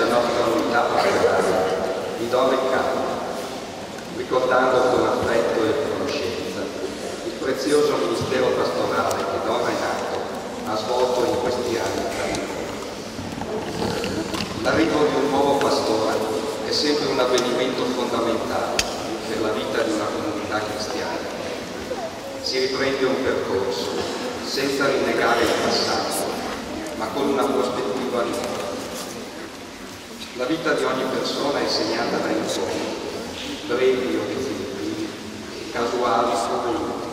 nostra unità pastorale, di Don Riccardo, ricordando con affetto e conoscenza il prezioso ministero pastorale che Don Renato ha svolto in questi anni tra noi. L'arrivo di un nuovo pastore è sempre un avvenimento fondamentale per la vita di una comunità cristiana. Si riprende un percorso senza rinnegare il passato, ma con una prospettiva nuova. La vita di ogni persona è segnata da incontri, brevi o definitivi, casuali o voluti.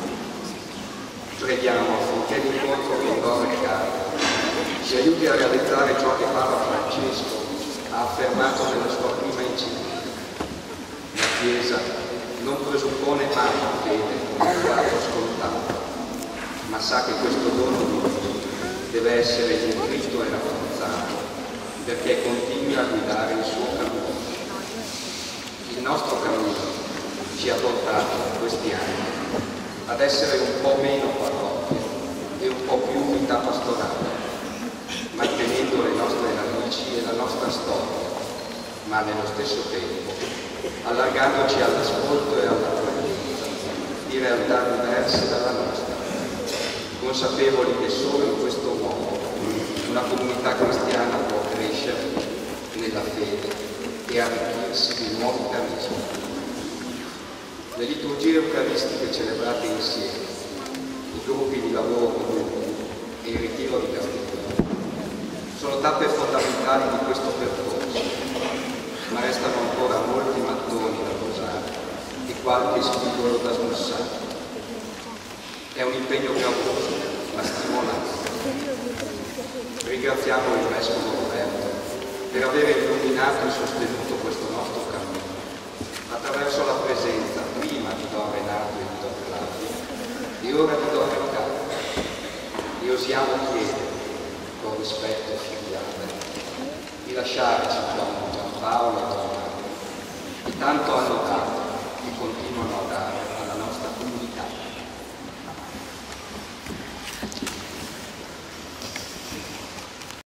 Preghiamo affinché l'incontro con Don Riccardo ci aiuti a realizzare ciò che Papa Francesco ha affermato nella sua prima enciclica. La Chiesa non presuppone mai fede come un fatto scontato, ma sa che questo dono di Dio deve essere nutrito e rafforzato perché continui a guidare il suo cammino. Il nostro cammino ci ha portato in questi anni ad essere un po' meno parrocchia e un po' più unità pastorale, mantenendo le nostre radici e la nostra storia, ma nello stesso tempo allargandoci all'ascolto e all'accoglienza di realtà diverse dalla nostra, consapevoli che solo in questo modo una comunità cristiana può crescere nella fede e arricchirsi di nuovi carismi. Le liturgie eucaristiche celebrate insieme, i gruppi di lavoro comuni e il ritiro di Castiglione sono tappe fondamentali di questo percorso, ma restano ancora molti mattoni da posare e qualche spigolo da smussare. È un impegno gravoso, ma stimolante. Ringraziamo il Vescovo Roberto per aver illuminato e sostenuto questo nostro cammino attraverso la presenza prima di Don Renato e di Don Claudio e ora di Don Riccardo. E osiamo chiedere, con rispetto filiale, di lasciarci Don Giampaolo e Don Mario, che tanto hanno dato e continuano a